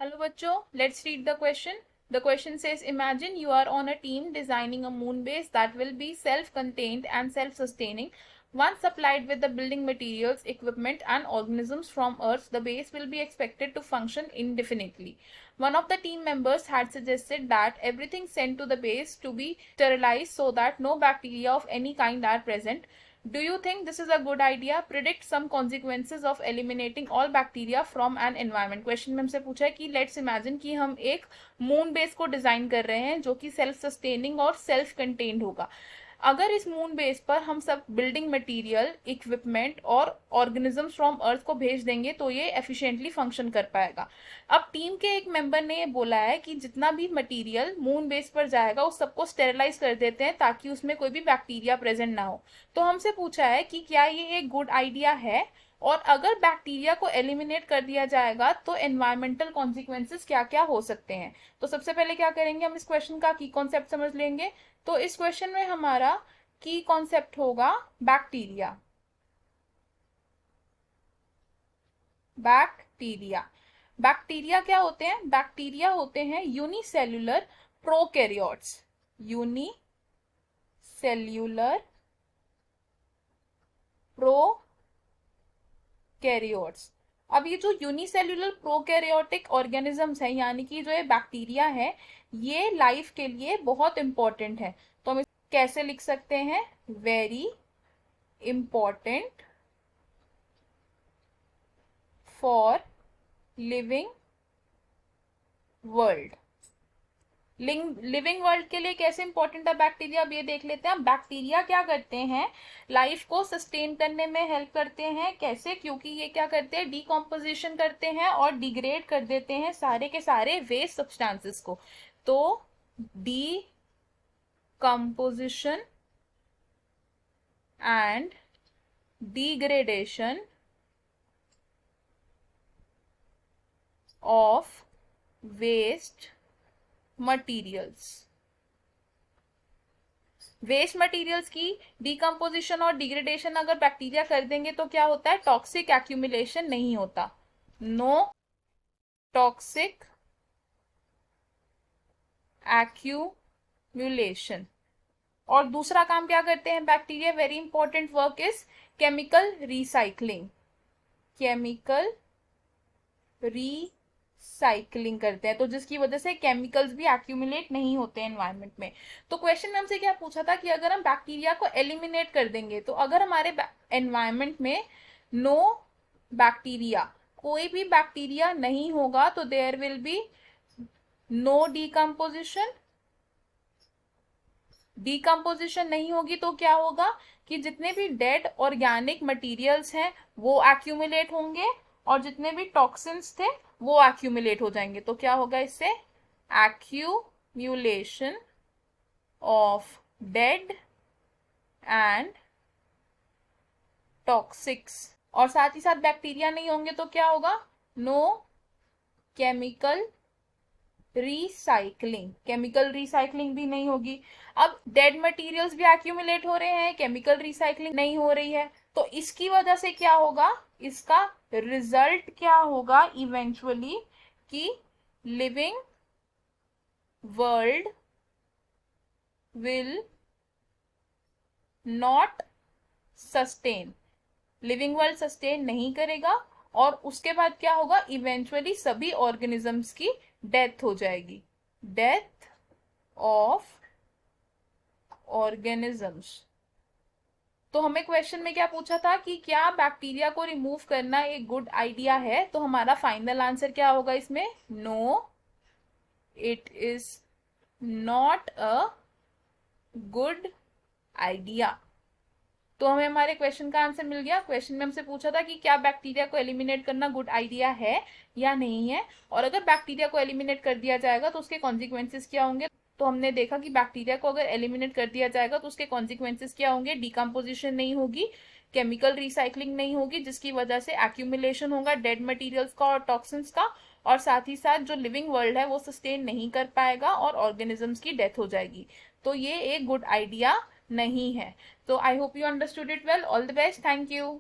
Hello bachcho, let's read the question. The question says, imagine you are on a team designing a moon base that will be self-contained and self-sustaining. Once supplied with the building materials, equipment and organisms from Earth, the base will be expected to function indefinitely. One of the team members had suggested that everything sent to the base to be sterilized so that no bacteria of any kind are present. Do you think this is a good idea? Predict some consequences of eliminating all bacteria from an environment. Question में हमसे पूछा है कि let's imagine कि हम एक moon base को design कर रहे हैं जो कि सेल्फ सस्टेनिंग और सेल्फ कंटेन्ड होगा. अगर इस मून बेस पर हम सब बिल्डिंग मटेरियल, इक्विपमेंट और ऑर्गेनिजम्स फ्रॉम अर्थ को भेज देंगे तो ये एफिशिएंटली फंक्शन कर पाएगा. अब टीम के एक मेंबर ने ये बोला है कि जितना भी मटेरियल मून बेस पर जाएगा उस सबको स्टेरिलाइज कर देते हैं ताकि उसमें कोई भी बैक्टीरिया प्रेजेंट ना हो. तो हमसे पूछा है कि क्या ये एक गुड आइडिया है, और अगर बैक्टीरिया को एलिमिनेट कर दिया जाएगा तो एनवायरमेंटल कॉन्सिक्वेंसेस क्या क्या हो सकते हैं. तो सबसे पहले क्या करेंगे, हम इस क्वेश्चन का की कॉन्सेप्ट समझ लेंगे. तो इस क्वेश्चन में हमारा की कॉन्सेप्ट होगा बैक्टीरिया. बैक्टीरिया बैक्टीरिया क्या होते हैं? बैक्टीरिया होते हैं यूनिसेल्यूलर प्रोकैरियोट्स. Unicellular prokaryotes. अब ये जो यूनिसेल्यूलर प्रोकैरियोटिक ऑर्गेनिजम्स है, यानी कि जो ये बैक्टीरिया है, ये लाइफ के लिए बहुत इंपॉर्टेंट है. तो हम कैसे लिख सकते हैं? Very important for living world. Living world के लिए कैसे इंपॉर्टेंट है बैक्टीरिया, अब ये देख लेते हैं. बैक्टीरिया क्या करते हैं? लाइफ को सस्टेन करने में हेल्प करते हैं. कैसे? क्योंकि ये क्या करते हैं? डीकम्पोजिशन करते हैं और डिग्रेड कर देते हैं सारे के सारे वेस्ट सब्सटेंसेस को. तो decomposition and degradation of waste materials. Waste materials की डिकम्पोजिशन और डिग्रेडेशन अगर बैक्टीरिया कर देंगे तो क्या होता है? टॉक्सिक एक्यूमुलेशन नहीं होता. No toxic accumulation. और दूसरा काम क्या करते हैं bacteria? Very important work is chemical recycling. Chemical recycling करते हैं, तो जिसकी वजह से केमिकल्स भी एक्यूमुलेट नहीं होते हैं एनवायरनमेंट में. तो क्वेश्चन में हमसे क्या पूछा था कि अगर हम बैक्टीरिया को एलिमिनेट कर देंगे, तो अगर हमारे एनवायरनमेंट में नो बैक्टीरिया, कोई भी बैक्टीरिया नहीं होगा, तो there will be no decomposition. Decomposition नहीं होगी तो क्या होगा कि जितने भी डेड ऑर्गेनिक मटेरियल्स हैं वो एक्यूमुलेट होंगे, और जितने भी टॉक्सिन्स थे वो एक्यूमुलेट हो जाएंगे. तो क्या होगा इससे? Accumulation of dead and toxics. और साथ ही साथ बैक्टीरिया नहीं होंगे तो क्या होगा? No chemical recycling. Chemical recycling भी नहीं होगी. अब डेड मटेरियल्स भी एक्यूमुलेट हो रहे हैं, केमिकल रिसाइकलिंग नहीं हो रही है, तो इसकी वजह से क्या होगा? इसका रिजल्ट क्या होगा इवेंचुअली? कि living world will not sustain. Living world sustain नहीं करेगा, और उसके बाद क्या होगा? इवेंचुअली सभी ऑर्गेनिजम्स की डेथ हो जाएगी. Death of organisms. तो हमें क्वेश्चन में क्या पूछा था कि क्या बैक्टीरिया को रिमूव करना एक गुड आइडिया है? तो हमारा फाइनल आंसर क्या होगा इसमें? No, it is not a good idea. तो हमें हमारे क्वेश्चन का आंसर मिल गया. क्वेश्चन में हमसे पूछा था कि क्या बैक्टीरिया को एलिमिनेट करना गुड आइडिया है या नहीं है, और अगर बैक्टीरिया को एलिमिनेट कर दिया जाएगा तो उसके कॉन्सिक्वेंसेस क्या होंगे. तो हमने देखा कि बैक्टीरिया को अगर एलिमिनेट कर दिया जाएगा तो उसके कॉन्सिक्वेंसेस क्या होंगे? डिकम्पोजिशन नहीं होगी, केमिकल रिसाइकलिंग नहीं होगी, जिसकी वजह से एक्यूमुलेशन होगा डेड मटेरियल्स का और टॉक्सिन्स का, और साथ ही साथ जो लिविंग वर्ल्ड है वो सस्टेन नहीं कर पाएगा और ऑर्गेनिजम्स की डेथ हो जाएगी. तो ये एक गुड आइडिया नहीं है. तो I hope you understood it well. All the best. Thank you.